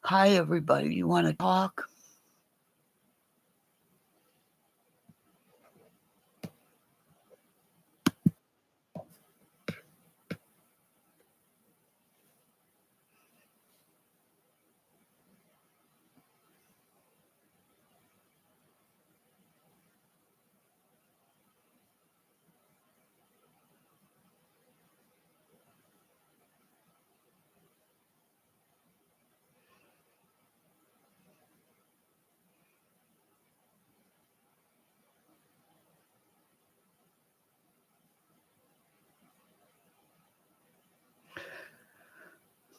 Hi, everybody. You want to talk?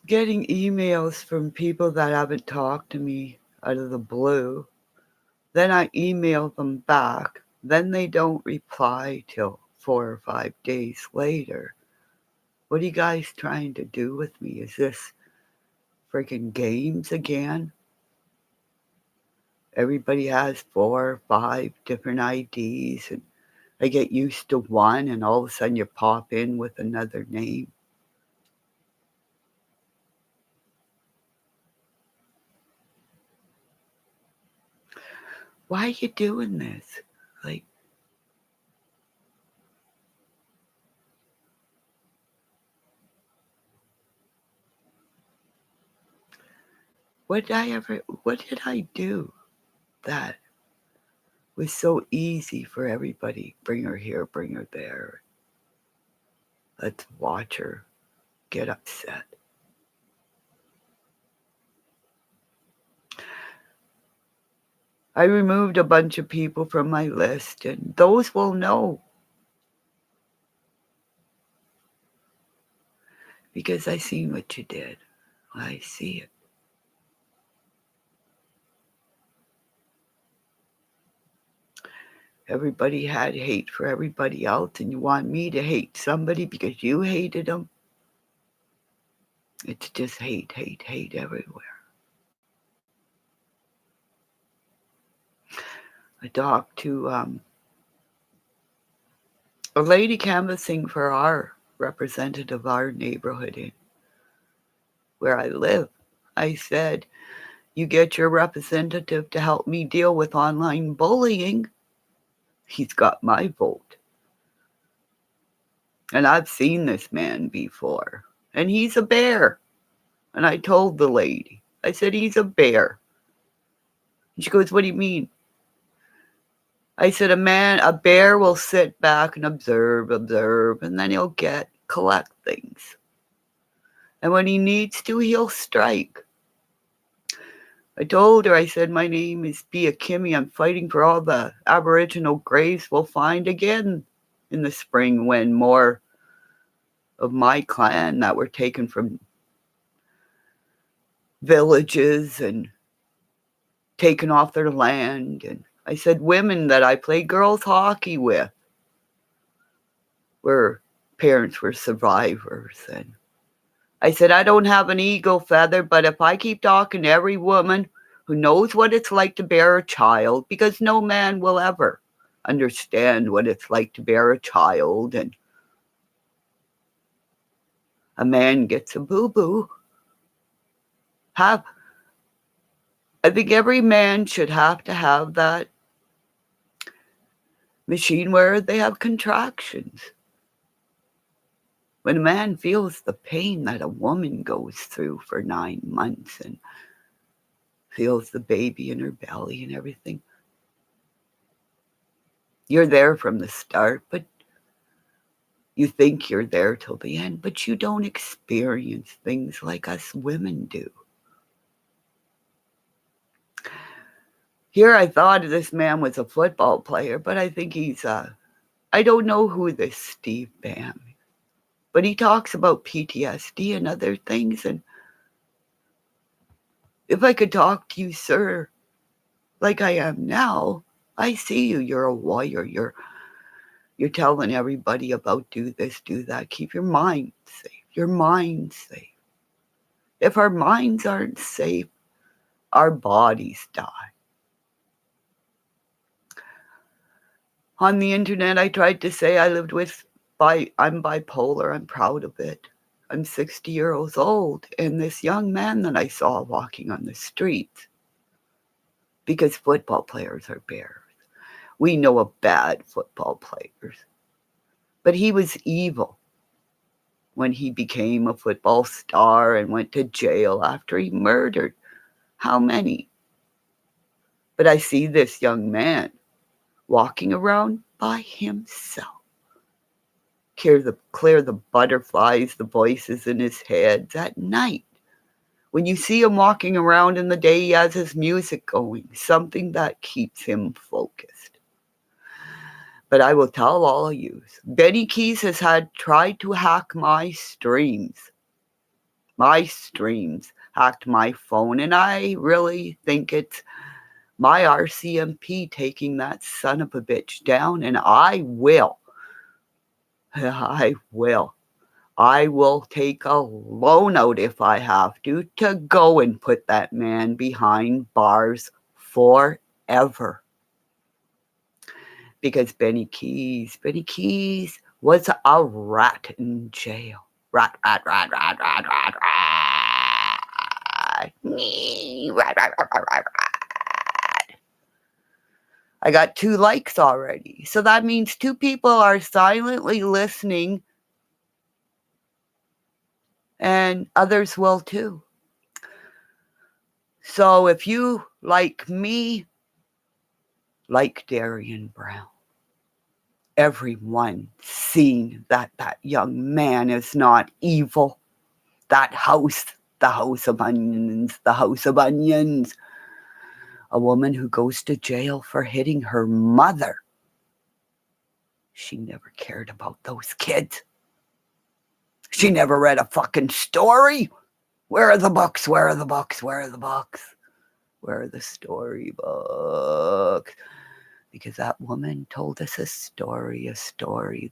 Getting emails from people that haven't talked to me out of the blue. Then I email them back. Then they don't reply till 4 or 5 days later. What are you guys trying to do with me? Is this freaking games again? Everybody has 4 or 5 different IDs, and I get used to one, and all of a sudden you pop in with another name. Why are you doing this? Like, what did I do that was so easy for everybody? Bring her here, bring her there. Let's watch her get upset. I removed a bunch of people from my list, and those will know because I seen what you did. I see it. Everybody had hate for everybody else, and you want me to hate somebody because you hated them? It's just hate, hate, hate everywhere. I talked to a lady canvassing for our representative, our neighborhood in where I live. I said, you get your representative to help me deal with online bullying. He's got my vote. And I've seen this man before. And he's a bear. And I told the lady, I said, he's a bear. And she goes, what do you mean? I said, a bear will sit back and observe, and then he'll collect things. And when he needs to, he'll strike. I told her, I said, my name is Pia Kimmy. I'm fighting for all the Aboriginal graves we'll find again in the spring when more of my clan that were taken from villages and taken off their land. And I said, women that I played girls hockey with were parents were survivors. And I said, I don't have an ego feather, but if I keep talking to every woman who knows what it's like to bear a child, because no man will ever understand what it's like to bear a child, and a man gets a boo-boo. I think every man should have to have that machine where they have contractions. When a man feels the pain that a woman goes through for 9 months and feels the baby in her belly and everything, you're there from the start, but you think you're there till the end, but you don't experience things like us women do. Here I thought this man was a football player, but I think I don't know who this Steve Bam is, but he talks about PTSD and other things. And if I could talk to you, sir, like I am now, I see you. You're a warrior. You're telling everybody about do this, do that. Keep your mind safe. Your mind safe. If our minds aren't safe, our bodies die. On the internet, I tried to say I'm bipolar. I'm proud of it. I'm 60 years old, and this young man that I saw walking on the streets, because football players are bears. We know of bad football players, but he was evil when he became a football star and went to jail after he murdered how many? But I see this young man walking around by himself. Clear the butterflies, the voices in his head at night. When you see him walking around in the day, he has his music going, something that keeps him focused. But I will tell all of you, Benny Keys has tried to hack my streams. Hacked my phone, and I really think it's my RCMP taking that son of a bitch down, and I will. I will take a loan out if I have to go and put that man behind bars forever. Because Benny Keys was a rat in jail. Rat. I got 2 likes already. So that means 2 people are silently listening, and others will too. So if you, like me, like Darian Brown, everyone seeing that young man is not evil. That house, the house of onions. A woman who goes to jail for hitting her mother. She never cared about those kids. She never read a fucking story. Where are the books? Where are the storybooks? Because that woman told us a story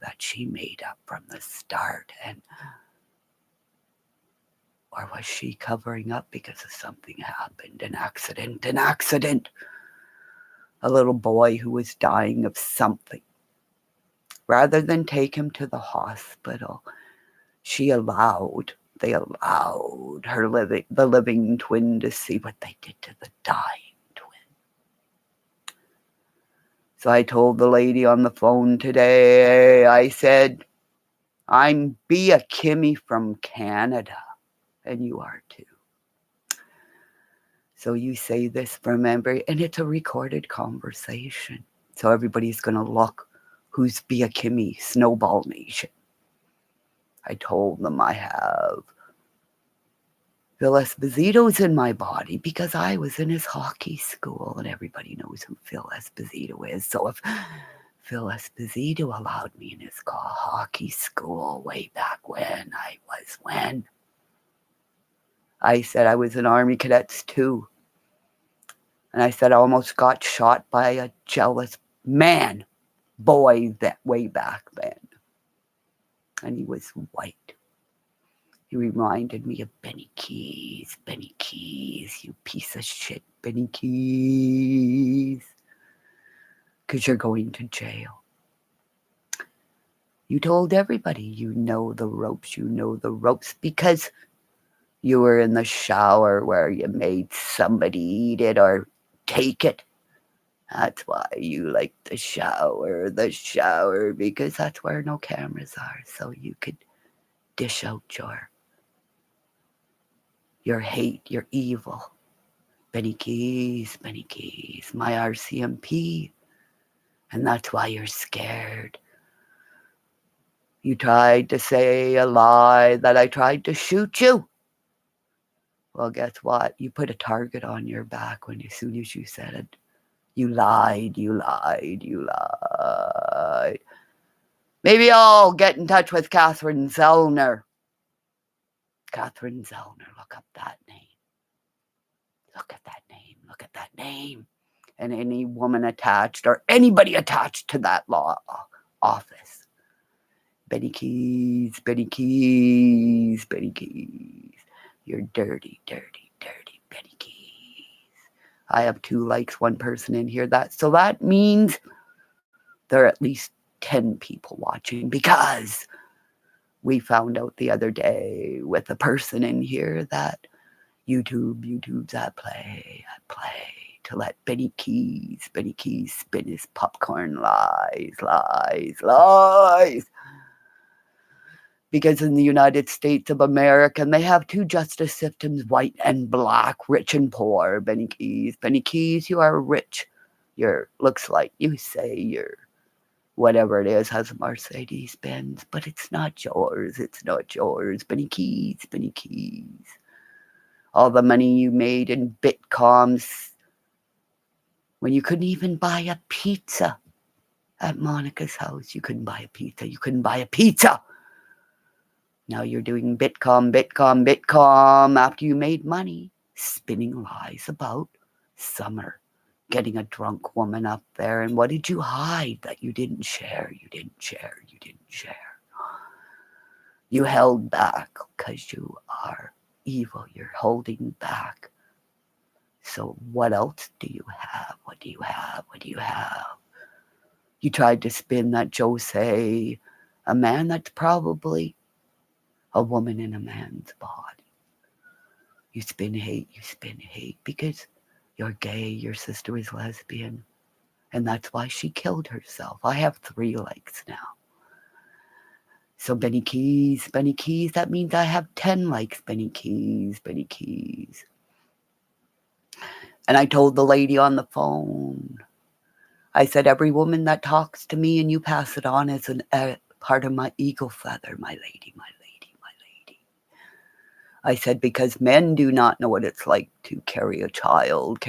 that she made up from the start. Or was she covering up because of something happened? An accident. A little boy who was dying of something. Rather than take him to the hospital, they allowed the living twin to see what they did to the dying twin. So I told the lady on the phone today, I said, I'm Bea Kimmy from Canada, and you are too. So you say this from memory, and it's a recorded conversation. So everybody's going to look, who's Bea Kimmy, Snowball Nation. I told them I have Phil Esposito's in my body because I was in his hockey school, and everybody knows who Phil Esposito is. So if Phil Esposito allowed me in his hockey school way back when, I said I was in Army Cadets too. And I said I almost got shot by a jealous boy that way back then. And he was white. He reminded me of Benny Keys, you piece of shit, Benny Keys. Because you're going to jail. You told everybody you know the ropes because you were in the shower where you made somebody eat it or take it. That's why you like the shower, because that's where no cameras are, so you could dish out your hate, your evil. Benny Keys, my RCMP. And that's why you're scared. You tried to say a lie that I tried to shoot you. Well, guess what? You put a target on your back as soon as you said it. You lied. Maybe I'll get in touch with Catherine Zellner. Look up that name. Look at that name. And any woman attached or anybody attached to that law office. Benny Keys. You're dirty Benny Keys. I have 2 likes, 1 person in here. So that means there are at least 10 people watching because We found out the other day with a person in here that YouTube's I play to let Benny Keys spin his popcorn lies. Because in the United States of America, they have two justice systems, white and black, rich and poor. Benny Keys, you are rich. Looks like you say you're whatever it is, has a Mercedes Benz, but it's not yours. It's not yours. Benny Keys. All the money you made in Bitcoms when you couldn't even buy a pizza at Monica's house. You couldn't buy a pizza. Now you're doing Bitcom after you made money, spinning lies about Summer, getting a drunk woman up there. And what did you hide that you didn't share? You held back because you are evil. You're holding back. So what else do you have? What do you have? You tried to spin that Jose, a man that's probably a woman in a man's body. You spin hate because you're gay, your sister is lesbian, and that's why she killed herself. I have 3 likes now. So Benny Keys, that means I have 10 likes, Benny Keys. And I told the lady on the phone, I said, every woman that talks to me and you pass it on is a part of my eagle feather, my lady. I said, because men do not know what it's like to carry a child.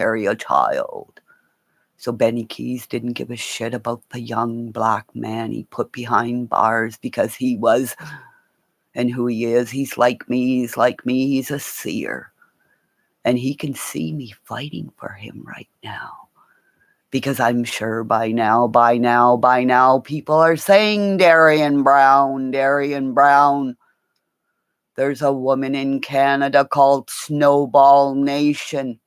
So Benny Keys didn't give a shit about the young black man he put behind bars because he was, and who he is. He's like me. He's a seer. And he can see me fighting for him right now. Because I'm sure by now, people are saying Darian Brown. There's a woman in Canada called Snowball Nation.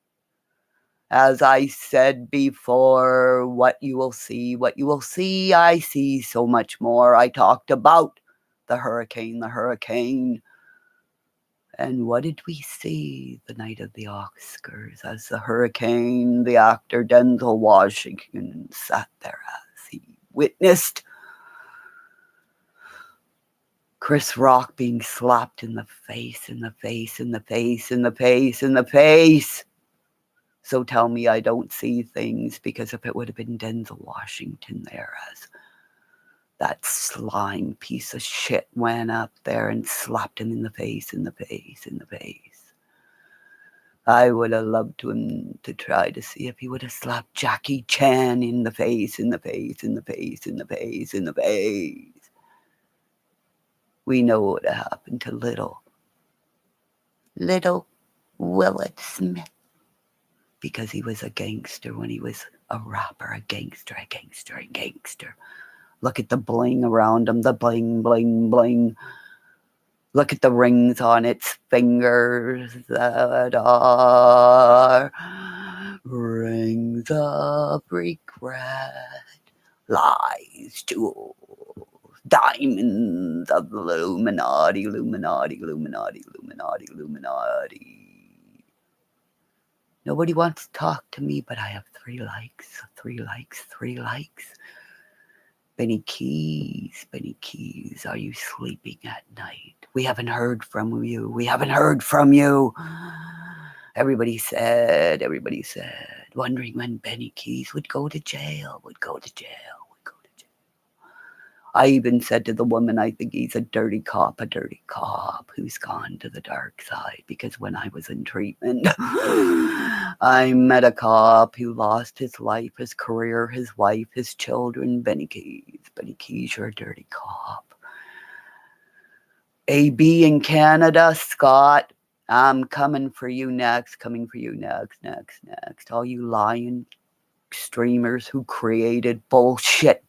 As I said before, what you will see, I see so much more. I talked about the hurricane. And what did we see the night of the Oscars as the hurricane, the actor Denzel Washington sat there as he witnessed Chris Rock being slapped in the face. So tell me I don't see things, because if it would have been Denzel Washington there as that slime piece of shit went up there and slapped him in the face. I would have loved him to try to see if he would have slapped Jackie Chan in the face. We know what happened to little Willett Smith, because he was a gangster when he was a rapper, a gangster. Look at the bling around him, the bling. Look at the rings on its fingers that are rings of regret, lies, jewels, diamonds of the Illuminati. Nobody wants to talk to me, but I have 3 likes. Benny Keys, are you sleeping at night? We haven't heard from you. Everybody said, wondering when Benny Keys would go to jail. I even said to the woman, I think he's a dirty cop who's gone to the dark side, because when I was in treatment, I met a cop who lost his life, his career, his wife, his children. Benny Keys, you're a dirty cop. AB in Canada, Scott, I'm coming for you next. All you lying streamers who created bullshit.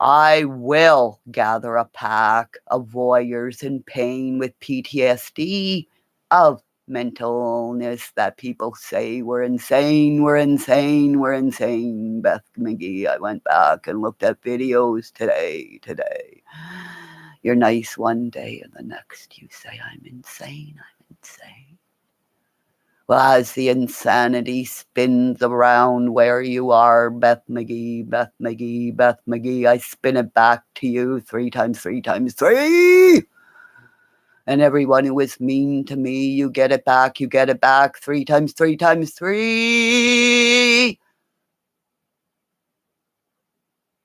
I will gather a pack of warriors in pain with PTSD of mental illness that people say we're insane, we're insane, we're insane. Beth McGee, I went back and looked at videos today. You're nice one day and the next you say, I'm insane, I'm insane. Well, as the insanity spins around where you are, Beth McGee, Beth McGee, Beth McGee, I spin it back to you 3 times 3 times 3. And everyone who was mean to me, you get it back 3 times 3 times 3.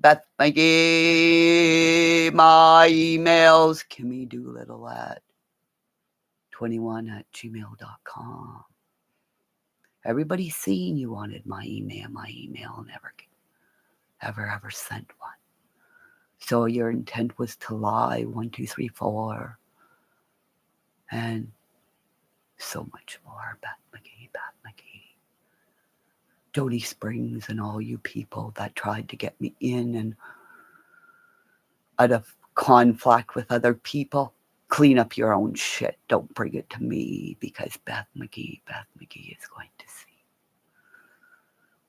Beth McGee, my emails, kimmydoolittle@21@gmail.com. Everybody's seen you wanted my email never sent one. So your intent was to lie, 1, 2, 3, 4. And so much more, Beth McGee, Beth McGee. Jody Springs and all you people that tried to get me in and out of conflict with other people, clean up your own shit. Don't bring it to me because Beth McGee is going to see.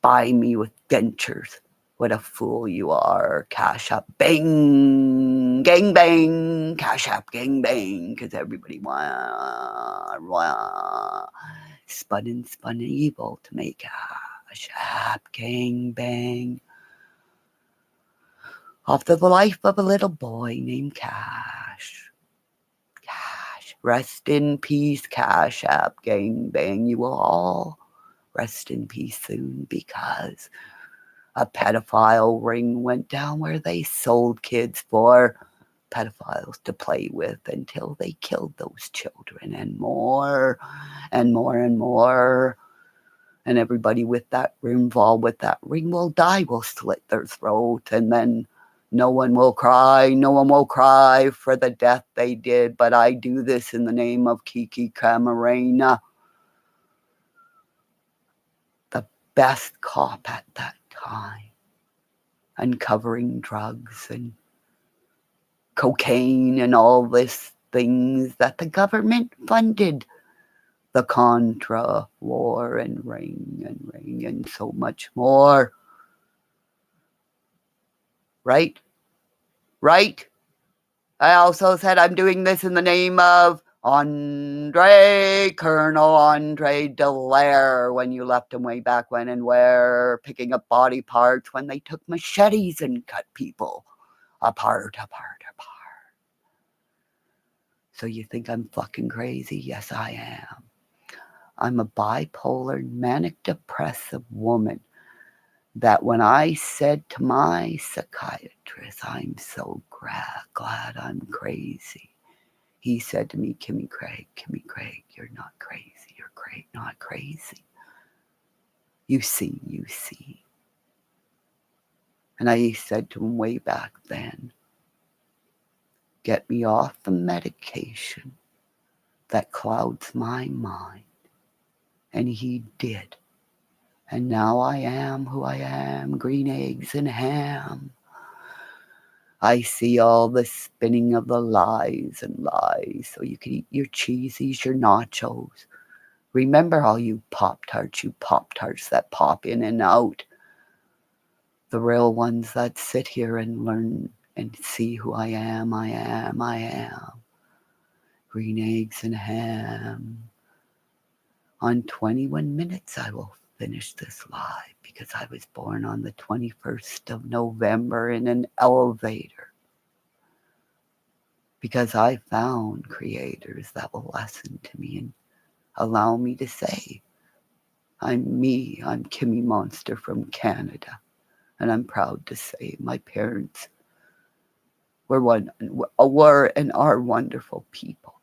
Buy me with dentures. What a fool you are. Cash up, bang, gang bang. Cash up, gang bang. Because everybody spun evil to make cash up, gang bang. Off the life of a little boy named Cash. Cash. Rest in peace, Cash App, gang bang. You will all rest in peace soon because a pedophile ring went down where they sold kids for pedophiles to play with until they killed those children and more and more and more. And everybody with that involved with that ring will die, will slit their throat, and then no one will cry for the death they did. But I do this in the name of Kiki Camarena, the best cop at that time, uncovering drugs and cocaine and all this things that the government funded. The Contra war and ring and so much more. Right? I also said I'm doing this in the name of Colonel Andre Dallaire, when you left him way back when and where, picking up body parts when they took machetes and cut people apart. So you think I'm fucking crazy? Yes, I am. I'm a bipolar, manic depressive woman that when I said to my psychiatrist, I'm so glad I'm crazy, he said to me, Kimmy Craig, you're not crazy. You're not crazy. You see. And I said to him way back then, get me off the medication that clouds my mind. And he did. And now I am who I am, green eggs and ham. I see all the spinning of the lies so you can eat your cheesies, your nachos. Remember all you Pop-Tarts that pop in and out. The real ones that sit here and learn and see who I am. Green eggs and ham. On 21 minutes I will finish this live because I was born on the 21st of November in an elevator. Because I found creators that will listen to me and allow me to say, I'm me, I'm Kimmymonster from Canada. And I'm proud to say my parents were and are wonderful people.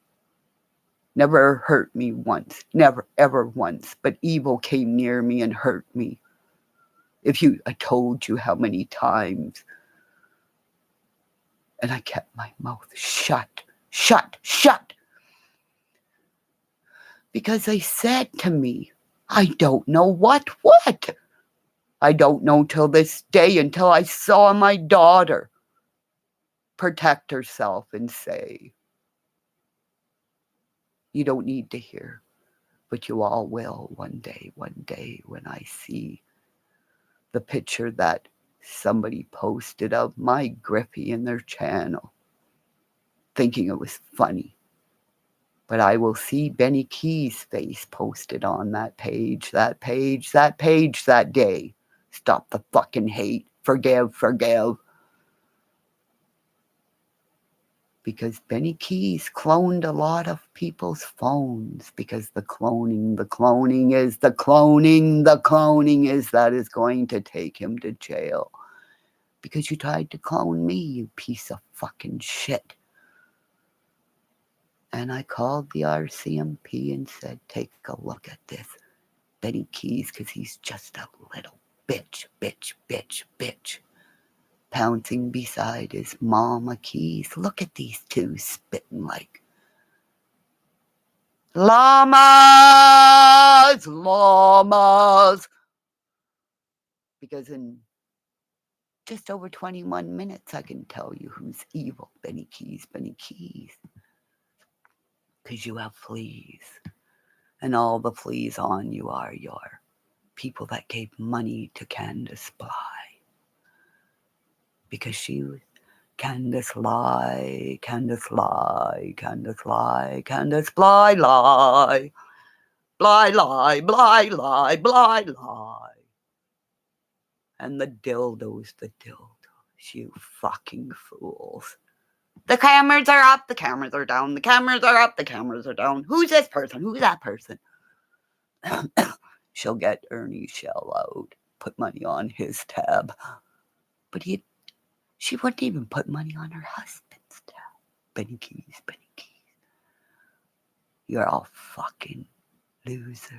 Never hurt me once, never ever once, but evil came near me and hurt me. I told you how many times. And I kept my mouth shut. Because they said to me, I don't know what. I don't know till this day, until I saw my daughter protect herself and say, you don't need to hear. But you all will one day when I see the picture that somebody posted of my Griffey in their channel, thinking it was funny. But I will see Benny Key's face posted on that page that day. Stop the fucking hate. Forgive. Because Benny Keys cloned a lot of people's phones, because the cloning is that is going to take him to jail. Because you tried to clone me, you piece of fucking shit. And I called the RCMP and said, take a look at this Benny Keys, because he's just a little bitch. Pouncing beside his mama Keys. Look at these two spitting like llamas. Because in just over 21 minutes, I can tell you who's evil. Benny Keys. Because you have fleas. And all the fleas on you are your people that gave money to Candace Bly. Because she was Candace lie. And the dildos, you fucking fools. The cameras are up, the cameras are down, the cameras are up, the cameras are down. Who's this person? Who's that person? She'll get Ernie Shell out, put money on his tab. But she wouldn't even put money on her husband's tab. Benny Keys. You're all fucking losers.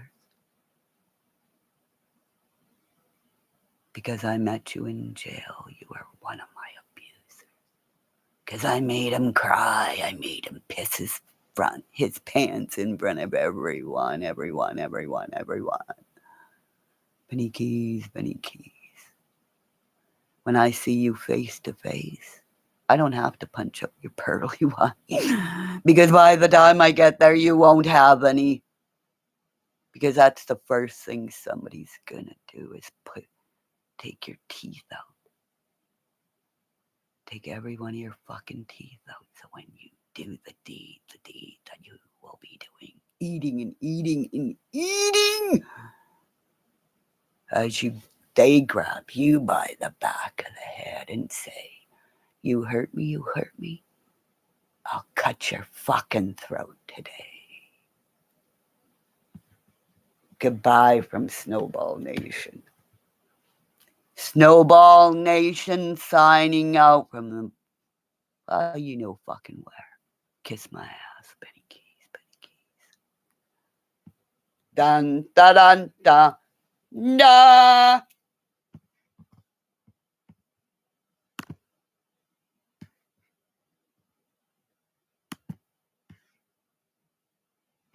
Because I met you in jail, you were one of my abusers. Because I made him cry, I made him piss his pants in front of everyone. Benny Keys. When I see you face to face, I don't have to punch up your pearly white. Because by the time I get there, you won't have any. Because that's the first thing somebody's gonna do is take your teeth out. Take every one of your fucking teeth out. So when you do the deed that you will be doing, eating. As they grab you by the back of the head and say, you hurt me. I'll cut your fucking throat today. Goodbye from Snowball Nation. Snowball Nation signing out from them. You know fucking where. Kiss my ass, Benny Keys. Dun, da, dun, da. Da.